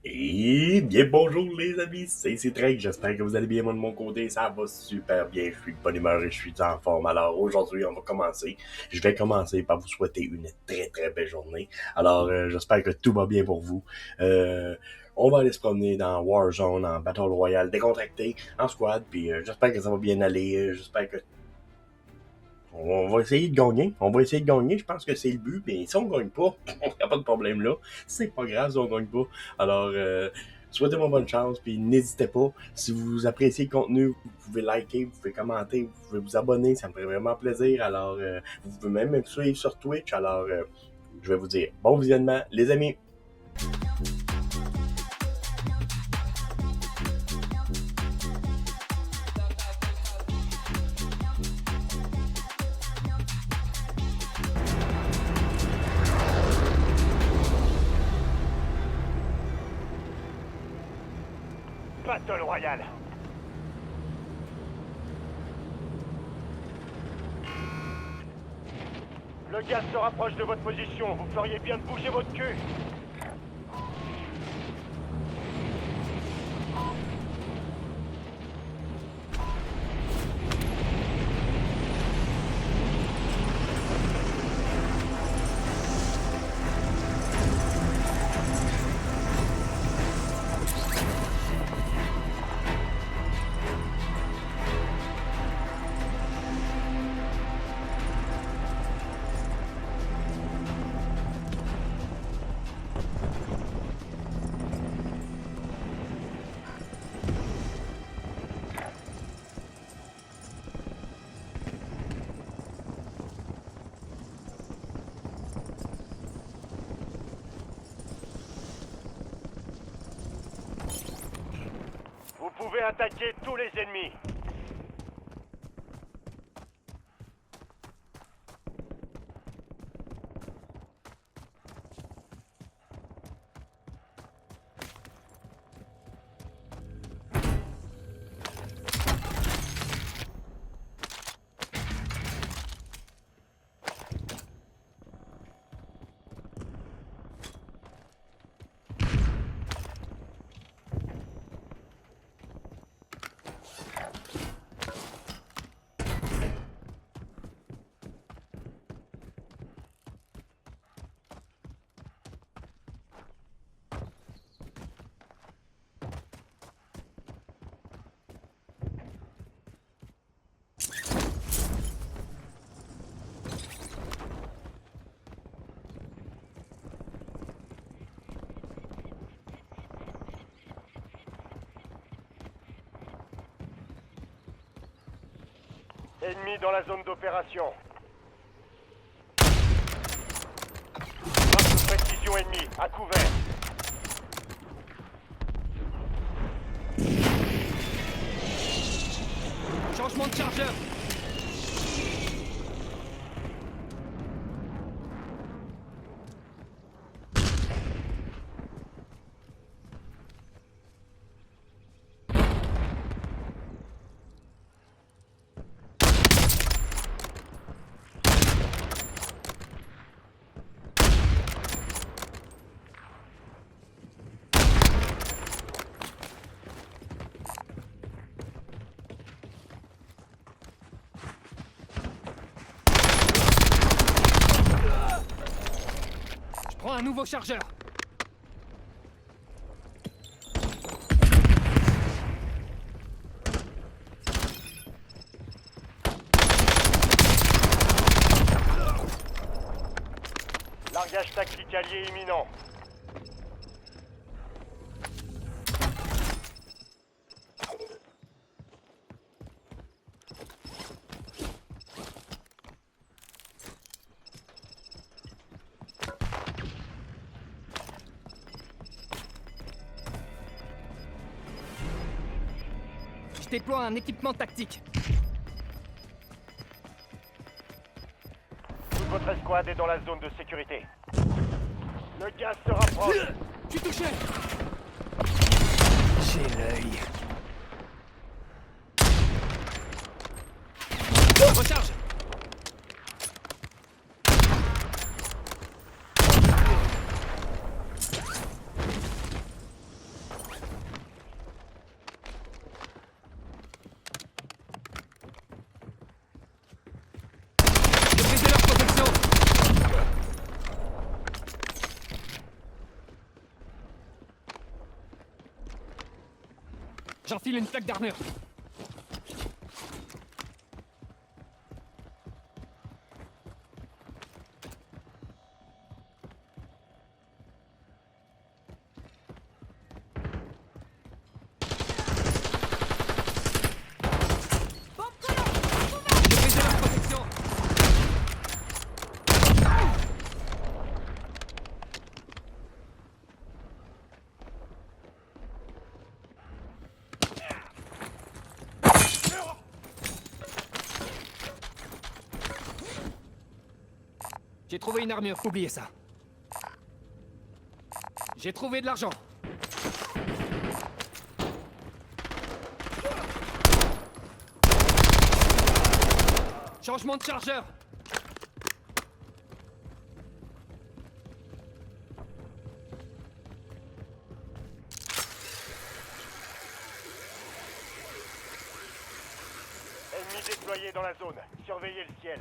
Et bien bonjour les amis, c'est Trek, j'espère que vous allez bien, moi de mon côté, ça va super bien, je suis de bonne humeur et je suis en forme. Alors aujourd'hui je vais commencer par vous souhaiter une très très belle journée. Alors j'espère que tout va bien pour vous. Euh, on va aller se promener dans Warzone, en Battle Royale, décontracté, en squad, puis j'espère que ça va bien aller, j'espère que on va essayer de gagner. On va essayer de gagner. Je pense que c'est le but. Mais si on gagne pas, il n'y a pas de problème là. C'est pas grave si on gagne pas. Alors, souhaitez-moi bonne chance. Puis n'hésitez pas. Si vous appréciez le contenu, vous pouvez liker, vous pouvez commenter, vous pouvez vous abonner. Ça me ferait vraiment plaisir. Alors, vous pouvez même me suivre sur Twitch. Alors, je vais vous dire bon visionnement, les amis. Battle Royale. Le gaz se rapproche de votre position. Vous feriez bien de bouger votre cul. Vous pouvez attaquer tous les ennemis. Ennemi dans la zone d'opération. Marque de précision ennemie, à couvert. Changement de chargeur. Je prends un nouveau chargeur. Largage tactique allié imminent. Je déploie un équipement tactique. Toute votre escouade est dans la zone de sécurité. Le gaz se rapproche. Je suis touché. J'ai l'œil. Recharge. J'enfile une plaque d'armure. J'ai brisé leur protection. J'ai trouvé une armure, oubliez ça. J'ai trouvé de l'argent. Changement de chargeur. Ennemis déployés dans la zone. Surveillez le ciel.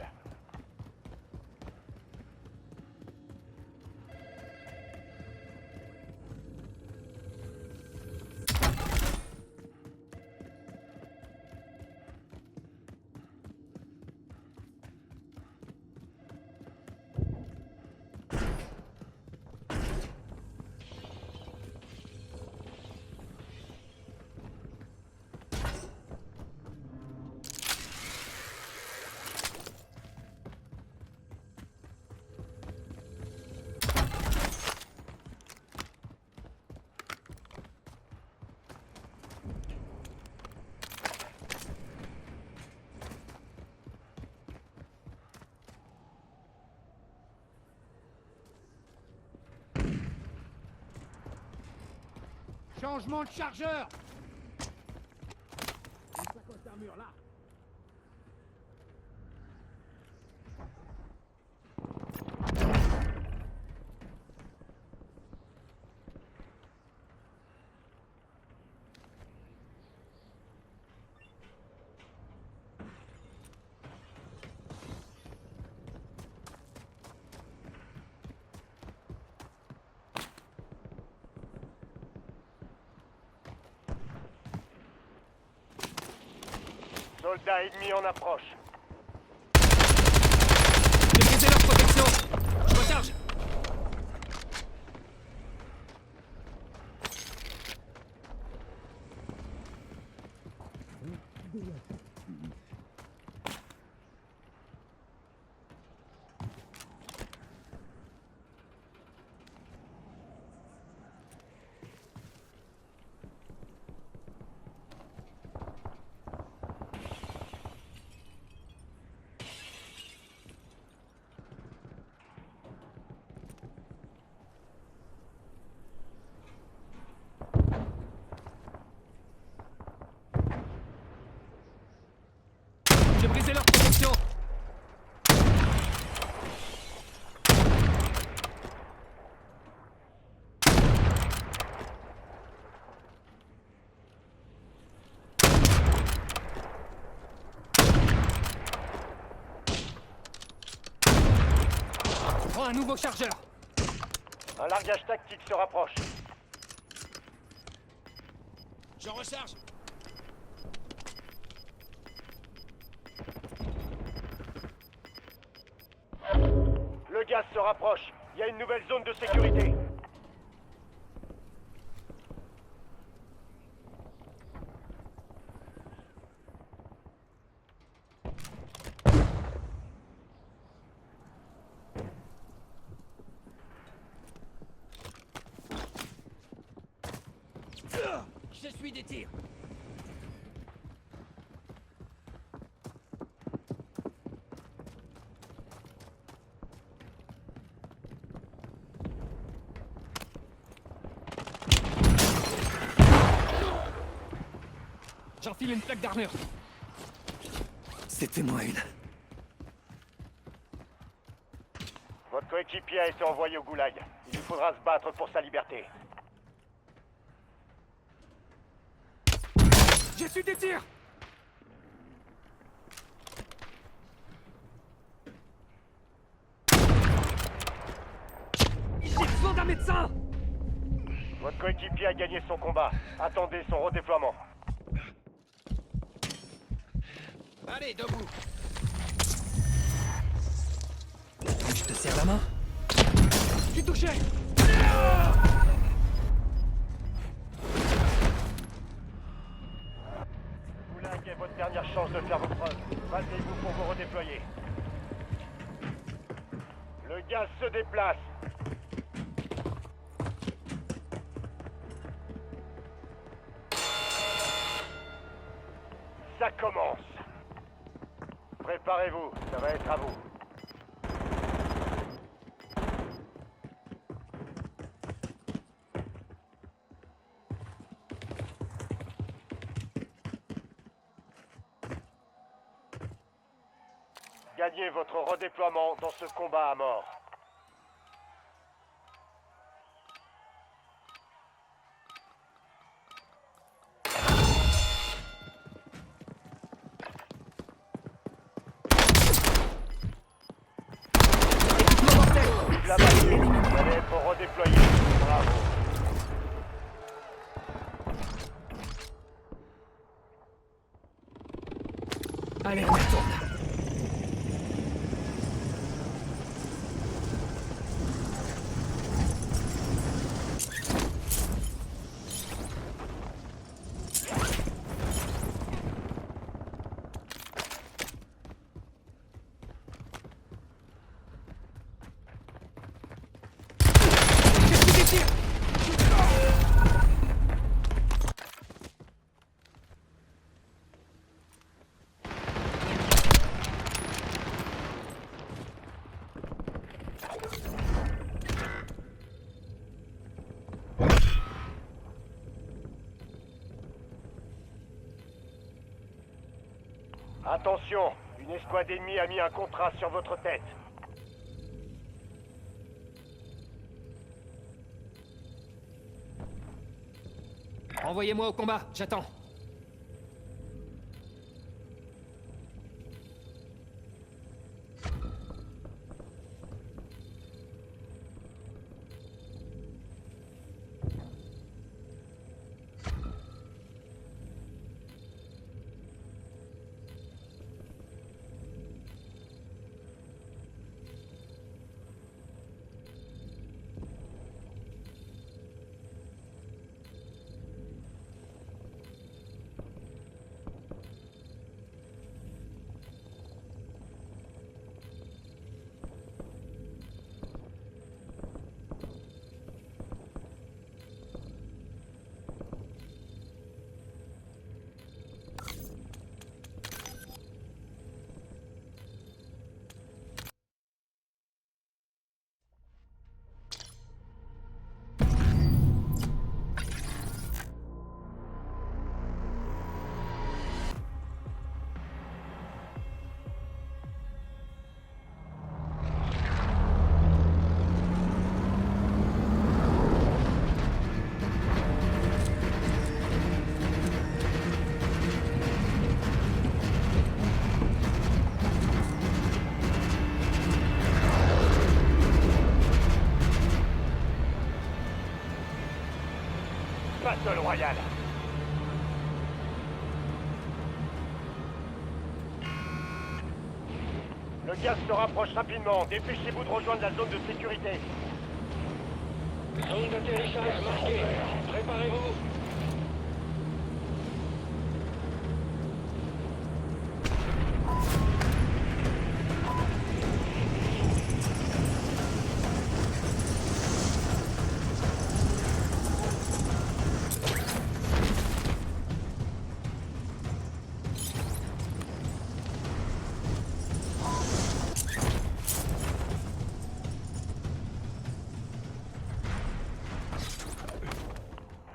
Changement de chargeur. Une sacoche d'armure là. Soldats ennemis en approche. J'ai brisé leur protection. Je recharge. J'ai brisé leur protection. Je prends un nouveau chargeur. Un largage tactique se rapproche. J'en recharge. Le gaz se rapproche. Il y a une nouvelle zone de sécurité. Je suis des tirs. J'enfile une plaque d'armure. C'était moi une. Votre coéquipier a été envoyé au goulag. Il lui faudra se battre pour sa liberté. J'ai su des tirs. J'ai besoin d'un médecin. Votre coéquipier a gagné son combat. Attendez son redéploiement. Allez, debout. Je te serre la main. Je suis touché. Goulag est votre dernière chance de faire vos preuves. Battez-vous pour vous redéployer. Le gaz se déplace. Ça commence. Préparez-vous, ça va être à vous. Gagnez votre redéploiement dans ce combat à mort. Vive la bataille. Vous allez être redéployé. Bravo. Allez, on retourne. J'ai reçu des tirs. Attention, une escouade ennemie a mis un contrat sur votre tête. Envoyez-moi au combat, j'attends. Battle Royale. Le gaz se rapproche rapidement. Dépêchez-vous de rejoindre la zone de sécurité. Zone d'atterrissage marquée. Préparez-vous.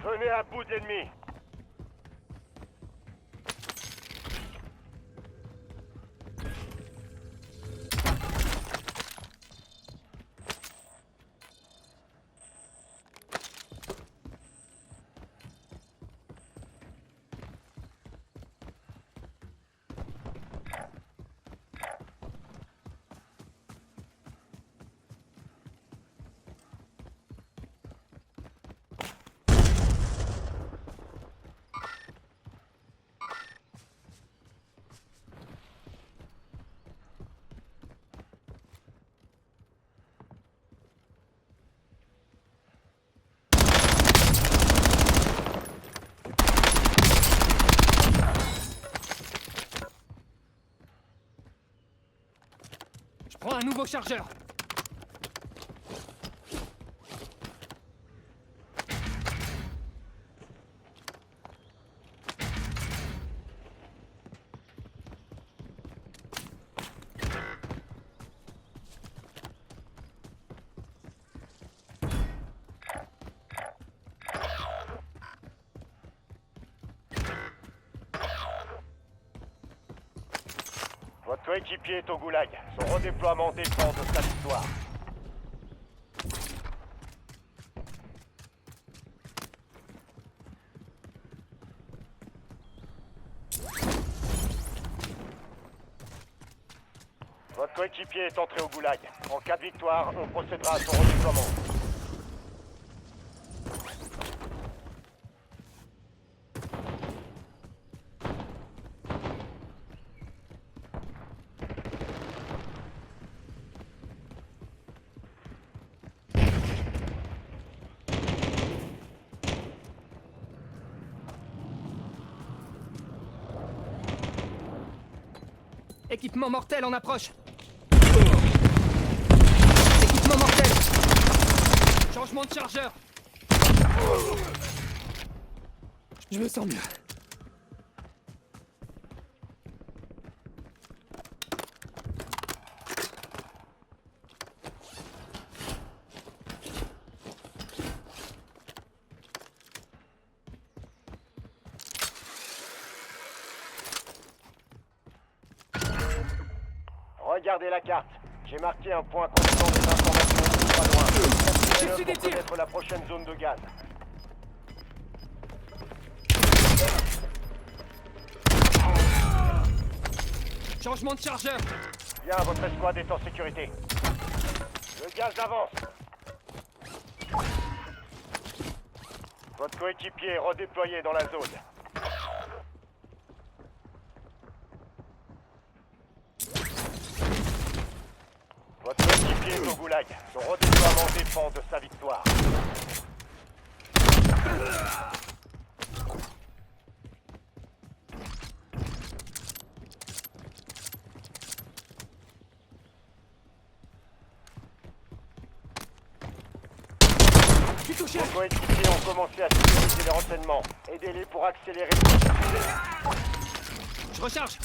Venez à bout de l'ennemi. Prends un nouveau chargeur. Votre coéquipier est au goulag. Son redéploiement dépend de sa victoire. Votre coéquipier est entré au goulag. En cas de victoire, on procédera à son redéploiement. Équipement mortel en approche. Équipement mortel. Changement de chargeur. Je me sens mieux. Regardez la carte. J'ai marqué un point contenant des informations pas loin. Capturez-le pour connaître la prochaine zone de gaz. Changement de chargeur. Bien, votre escouade est en sécurité. Le gaz avance. Votre coéquipier est redéployé dans la zone. Votre coéquipier est au goulag. Son redéploiement dépend de sa victoire. Je suis touché. Vos coéquipiers ont commencé à sécuriser les renseignements. Aidez-les pour accélérer le processus. Je recharge.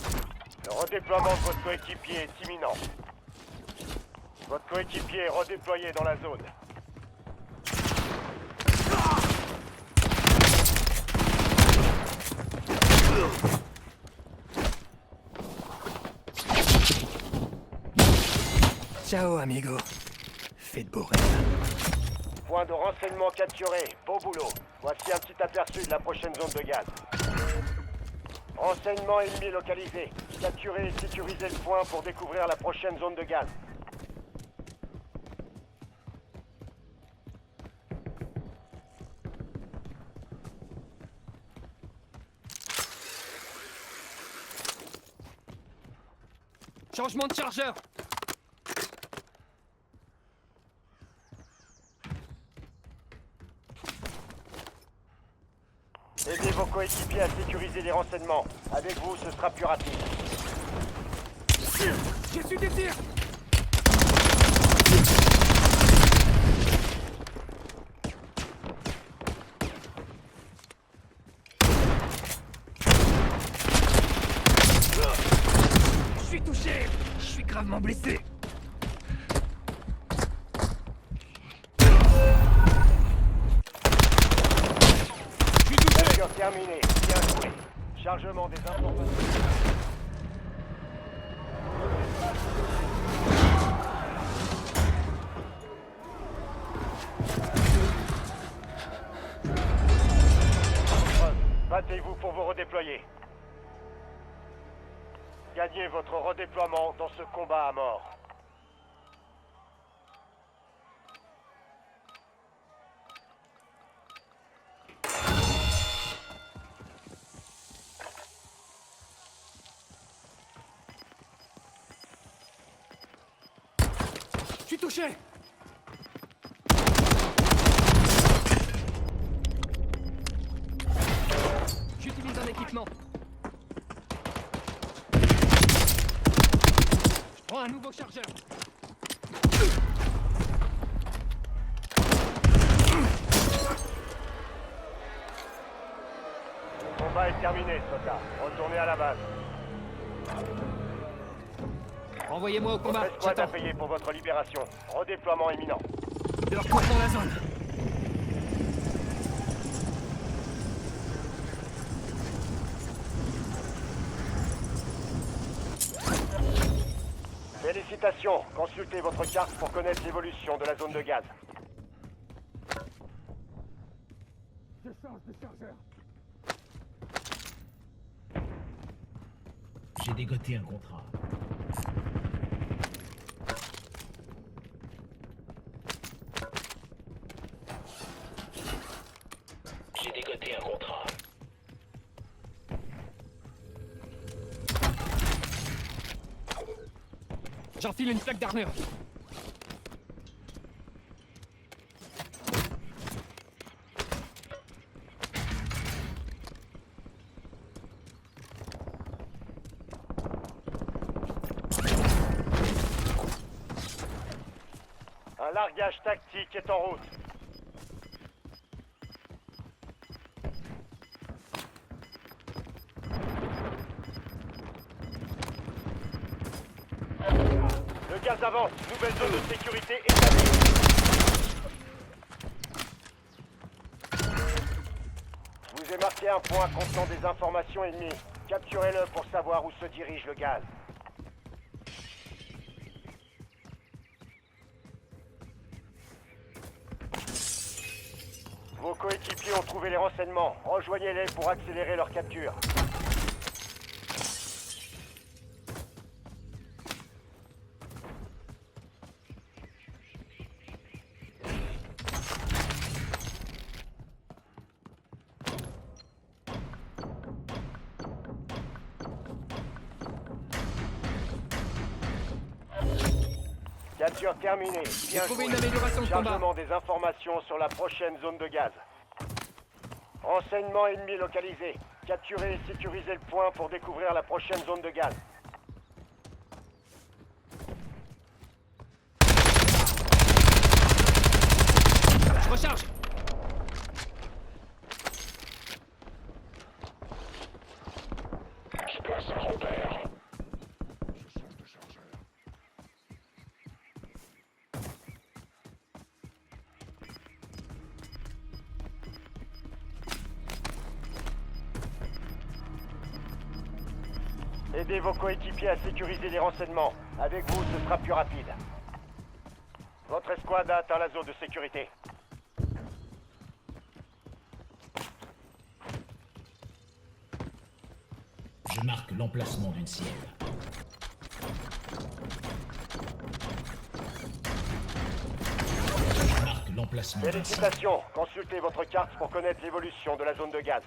Le redéploiement de votre coéquipier est imminent. Votre coéquipier est redéployé dans la zone. Ciao, amigo. Fais de beaux rêves. Point de renseignement capturé. Beau boulot. Voici un petit aperçu de la prochaine zone de gaz. Renseignement ennemi localisé. Capturez et sécurisez le point pour découvrir la prochaine zone de gaz. Changement de chargeur. Aidez vos coéquipiers à sécuriser les renseignements. Avec vous, ce sera plus rapide. J'ai su des tirs. Je suis touché. Je suis gravement blessé. Mission terminée. Bien joué. Chargement des informations. Battez-vous pour vous redéployer. Gagnez votre redéploiement dans ce combat à mort. Je suis touché. J'utilise un équipement. Je prends un nouveau chargeur. combat est terminé, Sota. Retournez à la base. Envoyez-moi au combat, Escouade à j'attends. payer pour votre libération. Redéploiement imminent. De retour dans la zone. Félicitations. Consultez votre carte pour connaître l'évolution de la zone de gaz. Je change de chargeur. J'ai dégoté un contrat. J'ai dégoté un contrat. J'enfile une plaque d'armure. Un largage tactique est en route. Le gaz avance. Nouvelle zone de sécurité établie. Je vous ai marqué un point contenant des informations ennemies. Capturez-le pour savoir où se dirige le gaz. Vos coéquipiers ont trouvé les renseignements. Rejoignez-les pour accélérer leur capture. Capture terminée. Bien trouvé joué. une amélioration de combat. Chargement des informations sur la prochaine zone de gaz. Renseignements ennemis localisés. Capturez et sécurisez le point pour découvrir la prochaine zone de gaz. Je recharge. Je place un repère. Aidez vos coéquipiers à sécuriser les renseignements. Avec vous, ce sera plus rapide. Votre escouade a atteint la zone de sécurité. Je marque l'emplacement d'une cible. Je marque l'emplacement d'une cible. Félicitations. Consultez votre carte pour connaître l'évolution de la zone de gaz.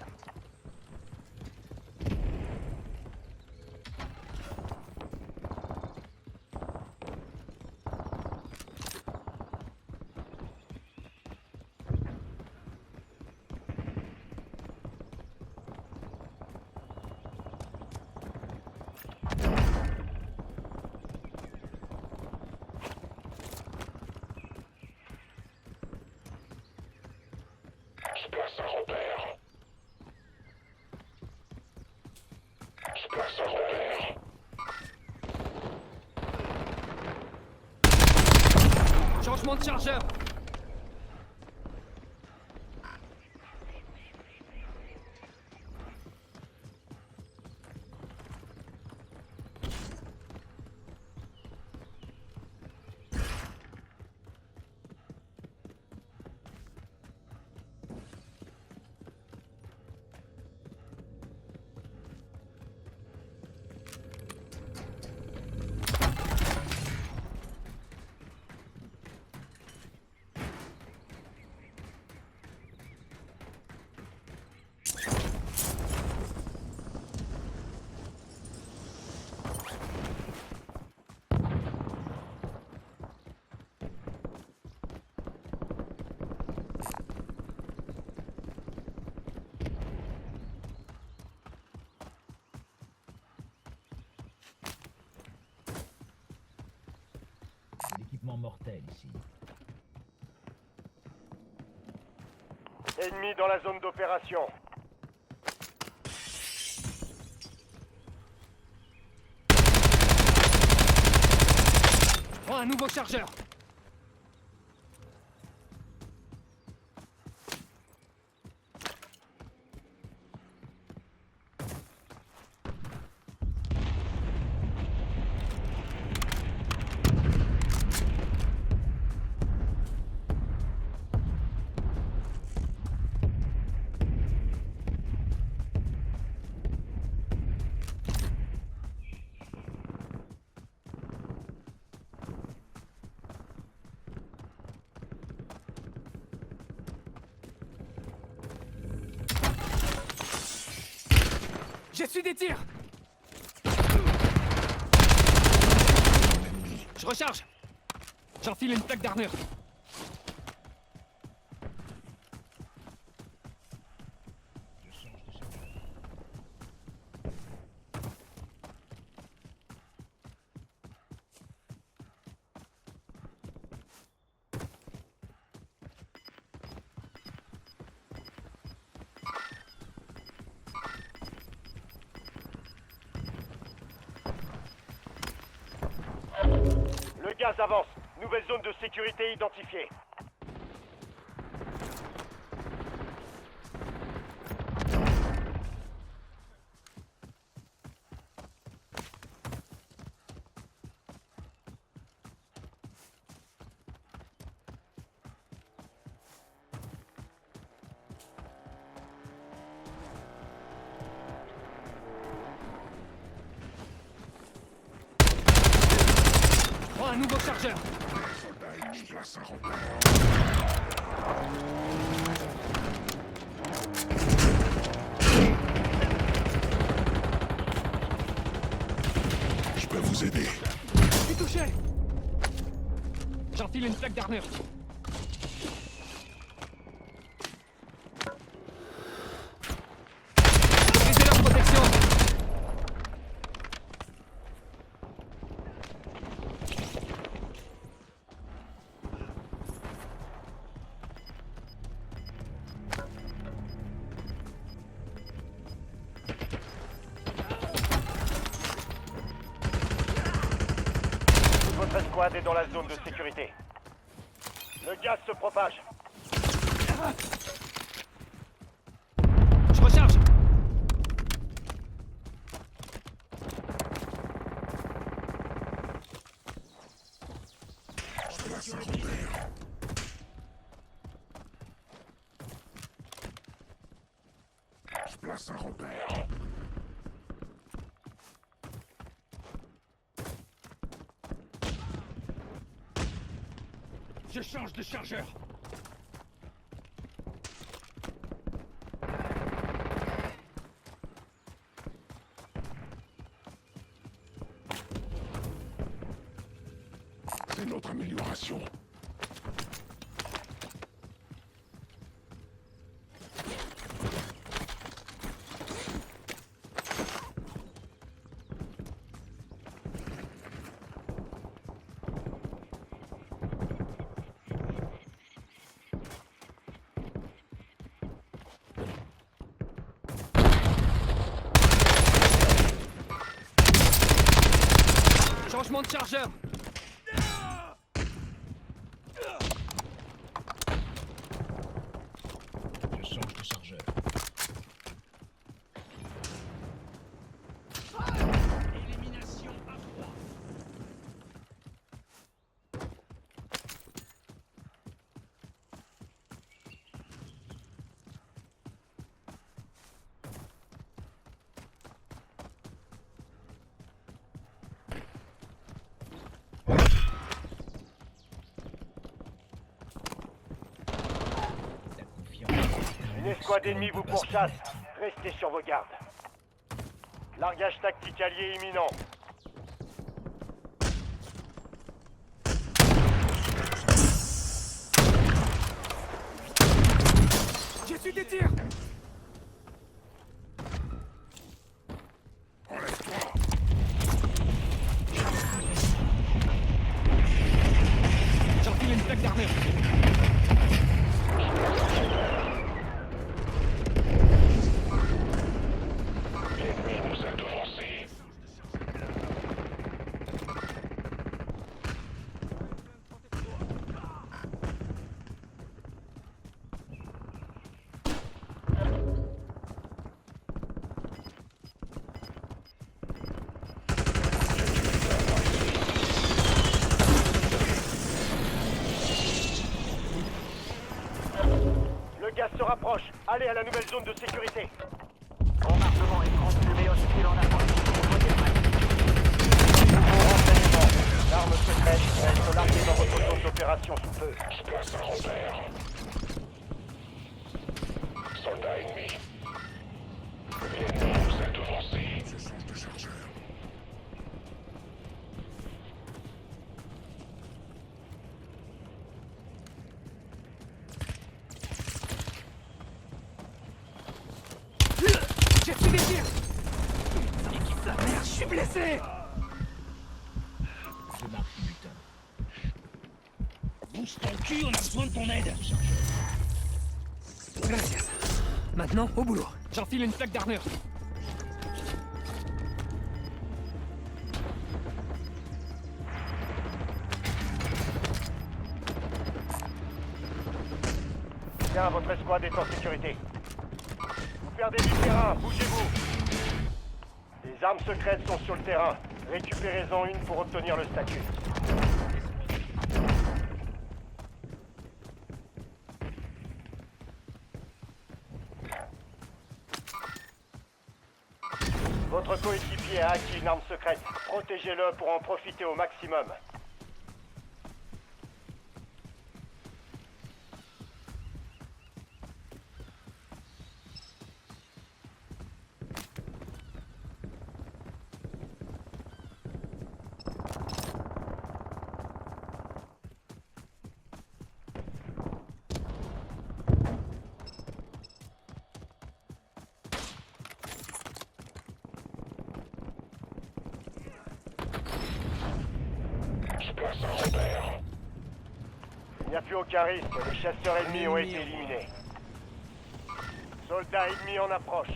Je place un repère. Je place un repère. Changement de chargeur. C'est l'équipement mortel ici. Ennemi dans la zone d'opération. Prends un nouveau chargeur. J'ai su des tirs. Je recharge. J'enfile une plaque d'armure. Le gaz avance. Nouvelle zone de sécurité identifiée. Prends un nouveau chargeur. Je peux vous aider. Je suis touché. J'enfile une plaque d'armure. Brisez leur protection. Votre escouade est dans la zone de sécurité. Le gaz se propage. Je recharge. Je place un repère. Je change de chargeur. C'est notre amélioration. Changement de chargeur. Je change de chargeur. Élimination à froid. Une escouade ennemie vous pourchasse. Restez sur vos gardes. Largage tactique allié imminent. J'ai su des tirs. J'enfile une plaque d'armure. L'ennemi nous a devancés. approche. Allez à la nouvelle zone de sécurité. Bombardement et transfumé hostile en approche. Soyez prêts. Nouveau renseignement. L'arme secrète va être larguée dans votre zone d'opération sous peu. Je place un repère. Soldats ennemis. L'ennemi nous a devancés. Je change de chargeur. J'ai reçu des tirs. Nique sa mère, je suis blessé. Je marque, putain. Bouge ton cul, on a besoin de ton aide. Gracias. Maintenant, au boulot. J'enfile une plaque d'armure. Bien, votre escouade est en sécurité. Vous perdez du terrain, bougez-vous. Les armes secrètes sont sur le terrain. Récupérez-en une pour obtenir le statut. Votre coéquipier a acquis une arme secrète. Protégez-le pour en profiter au maximum. Je place un repère. Il n'y a plus aucun risque. Les chasseurs ennemis ont été éliminés. Soldats ennemis en approche.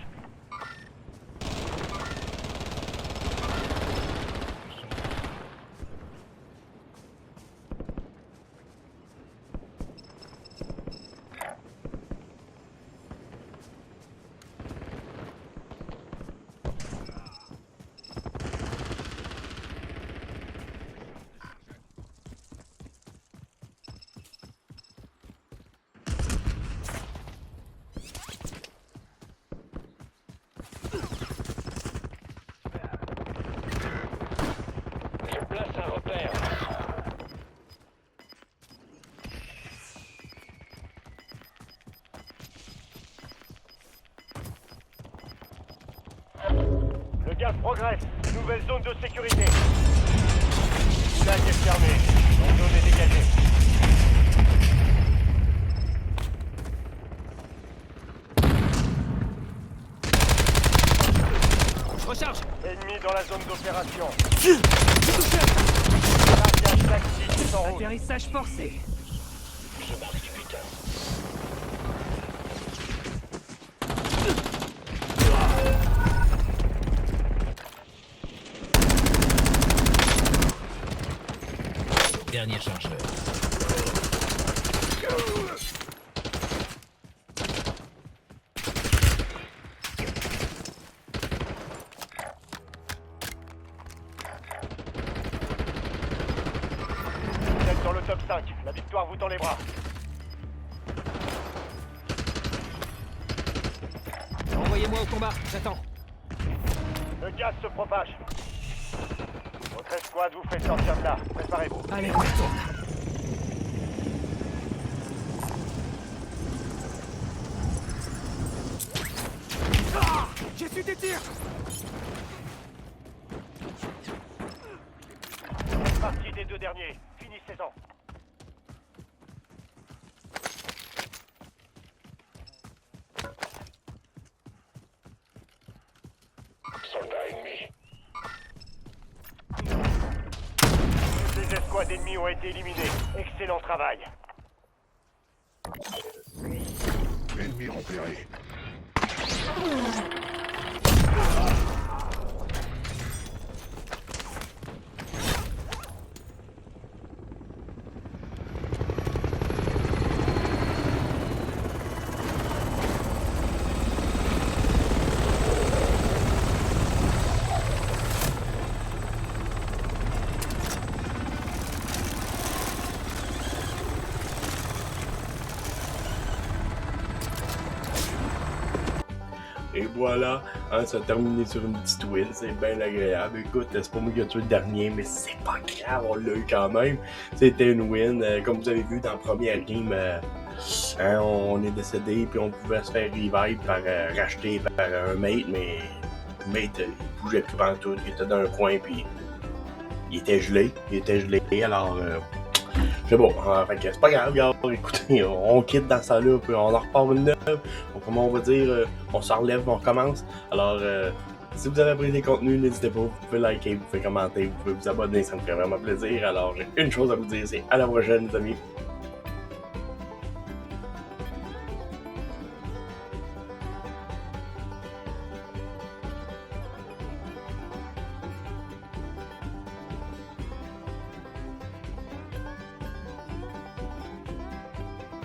Je place un repère. Le gaz progresse. Nouvelle zone de sécurité. Le lac est fermé. La zone est dégagée. Je recharge. Ennemi dans la zone d'opération. Je suis touché. Largage tactique en route. Atterrissage forcé. Je marque du putain. Dernier chargeur. Vous êtes dans le top 5. La victoire vous tend les bras. Envoyez-moi au combat, j'attends. Le gaz se propage. Votre escouade vous fait sortir de là. Préparez-vous. Allez, on retourne. Ah, j'ai su des tirs. Faites partie des deux derniers. Finissez-en. Soldats ennemis. Les escouades ennemies ont été éliminées. Excellent travail. Ennemi repéré. Et voilà, hein, ça a terminé sur une petite win, c'est bien agréable. Écoute, c'est pas moi qui ai tué le dernier, mais c'est pas grave, on l'a eu quand même. C'était une win, comme vous avez vu dans la première game, hein, on est décédé, puis on pouvait se faire revive par racheter par un mate, mais le mate, il bougeait plus pantoute, il était dans un coin, puis il était gelé, alors c'est bon, fait que c'est pas grave, gars, écoutez, on quitte dans ça là, puis on en repart une neuve, comment on va dire, on s'en relève, on recommence, alors si vous avez apprécié le contenu, n'hésitez pas, vous pouvez liker, vous pouvez commenter, vous pouvez vous abonner, ça me ferait vraiment plaisir, alors j'ai une chose à vous dire, c'est à la prochaine les amis.